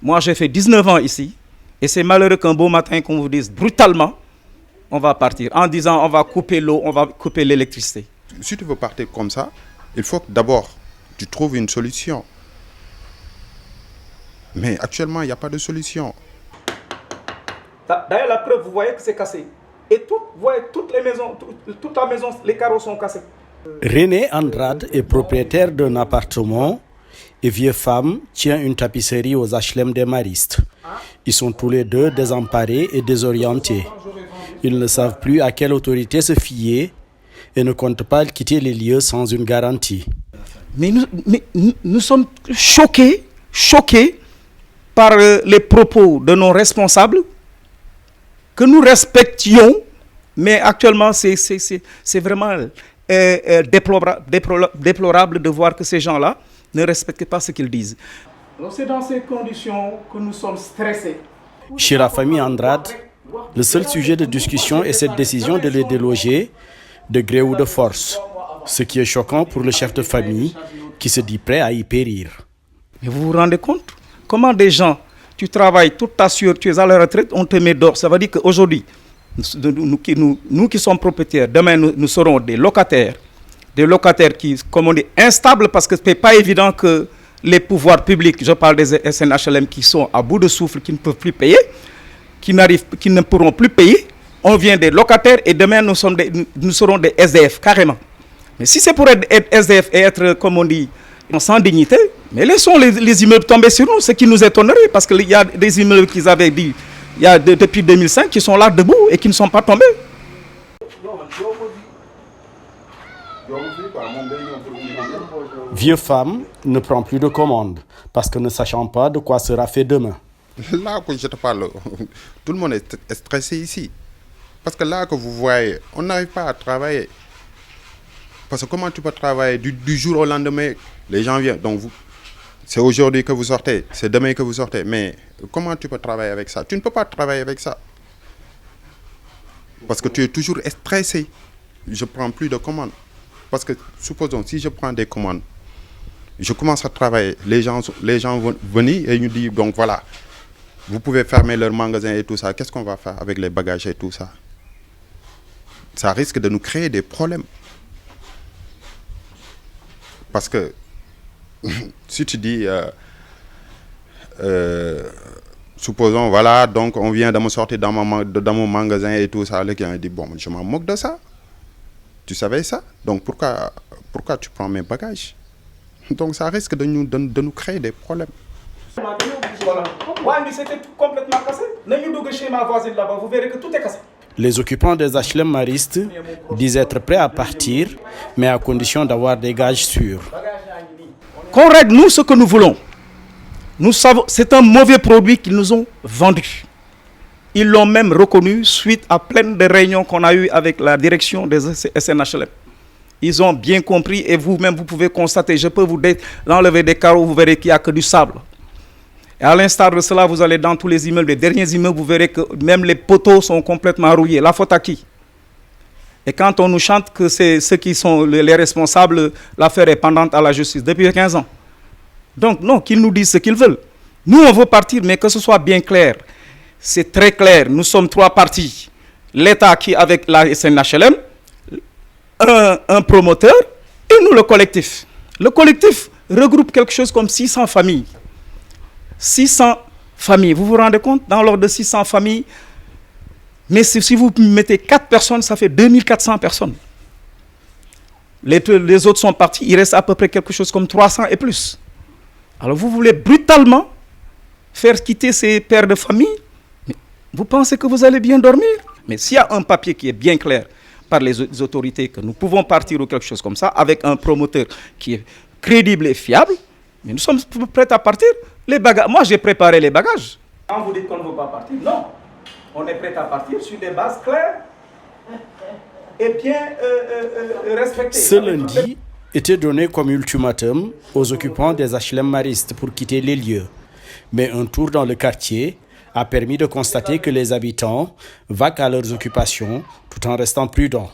Moi, j'ai fait 19 ans ici. Et c'est malheureux qu'un beau matin, qu'on vous dise brutalement, on va partir. En disant, on va couper l'eau, on va couper l'électricité. Si tu veux partir comme ça, il faut que d'abord, tu trouves une solution. Mais actuellement, il n'y a pas de solution. D'ailleurs, la preuve, vous voyez que c'est cassé. Et vous voyez, toute la maison, les carreaux sont cassés. René Andrade est propriétaire d'un appartement et vieille femme tient une tapisserie aux HLM des Maristes. Ils sont tous les deux désemparés et désorientés. Ils ne savent plus à quelle autorité se fier et ne comptent pas quitter les lieux sans une garantie. Mais nous sommes choqués par les propos de nos responsables que nous respections, mais actuellement c'est vraiment déplorable de voir que ces gens-là ne respectent pas ce qu'ils disent. Donc c'est dans ces conditions que nous sommes stressés. Chez la famille Andrade, le seul sujet de discussion est cette décision de les déloger de gré ou de force. Ce qui est choquant pour le chef de famille qui se dit prêt à y périr. Mais vous vous rendez compte? Comment des gens, tu travailles, tout t'assure, tu es à la retraite, on te met dehors. Ça veut dire qu'aujourd'hui, nous qui sommes propriétaires, demain nous serons des locataires qui, comme on dit, instables parce que ce n'est pas évident que les pouvoirs publics, je parle des SNHLM qui sont à bout de souffle, qui ne peuvent plus payer, qui ne pourront plus payer. On vient des locataires et demain nous serons des SDF, carrément. Mais si c'est pour être SDF et être, comme on dit, sans dignité, mais laissons les immeubles tomber sur nous, ce qui nous étonnerait, parce qu'il y a des immeubles qu'ils avaient dit depuis 2005 qui sont là debout et qui ne sont pas tombés. Vieux femme ne prend plus de commandes parce que ne sachant pas de quoi sera fait demain. Là que je te parle, tout le monde est stressé ici. Parce que là que vous voyez, on n'arrive pas à travailler. Parce que comment tu peux travailler du jour au lendemain, les gens viennent. Donc c'est aujourd'hui que vous sortez, c'est demain que vous sortez. Mais comment tu peux travailler avec ça? Tu ne peux pas travailler avec ça. Parce que tu es toujours stressé. Je ne prends plus de commandes. Parce que supposons, si je prends des commandes, je commence à travailler. Les gens vont venir et nous disent, donc voilà, vous pouvez fermer leur magasin et tout ça. Qu'est-ce qu'on va faire avec les bagages et tout ça? Ça risque de nous créer des problèmes. Parce que si tu dis, supposons, voilà, donc on vient de me sortir dans mon magasin et tout ça, le client dit, bon, je m'en moque de ça. Tu savais ça? Donc pourquoi tu prends mes bagages? Donc ça risque de nous créer des problèmes. Ouais, mais c'était complètement cassé. Chez ma voisine là-bas, vous verrez que tout est cassé. Les occupants des HLM Maristes disent être prêts à partir, mais à condition d'avoir des gages sûrs. Qu'on règle nous ce que nous voulons. Nous savons, c'est un mauvais produit qu'ils nous ont vendu. Ils l'ont même reconnu suite à plein de réunions qu'on a eues avec la direction des SNHLM. Ils ont bien compris et vous-même vous pouvez constater, je peux vous enlever des carreaux, vous verrez qu'il n'y a que du sable. Et à l'instar de cela, vous allez dans tous les immeubles, les derniers immeubles, vous verrez que même les poteaux sont complètement rouillés. La faute à qui? Et quand on nous chante que c'est ceux qui sont les responsables, l'affaire est pendante à la justice depuis 15 ans. Donc non, qu'ils nous disent ce qu'ils veulent. Nous, on veut partir, mais que ce soit bien clair. C'est très clair, nous sommes 3 partis. L'État qui avec la SNHLM, un promoteur, et nous le collectif. Le collectif regroupe quelque chose comme 600 familles. 600 familles, vous vous rendez compte? Dans l'ordre de 600 familles, mais si vous mettez 4 personnes, ça fait 2400 personnes. Les autres sont partis, il reste à peu près quelque chose comme 300 et plus. Alors vous voulez brutalement faire quitter ces pères de famille? Mais vous pensez que vous allez bien dormir? Mais s'il y a un papier qui est bien clair par les autorités, que nous pouvons partir ou quelque chose comme ça, avec un promoteur qui est crédible et fiable, mais nous sommes prêts à partir. Les bagages, moi j'ai préparé les bagages. Quand vous dites qu'on ne veut pas partir, non. On est prêt à partir sur des bases claires et bien respectées. Ce lundi était donné comme ultimatum aux occupants des HLM Maristes pour quitter les lieux. Mais un tour dans le quartier a permis de constater que les habitants vaquent à leurs occupations tout en restant prudents.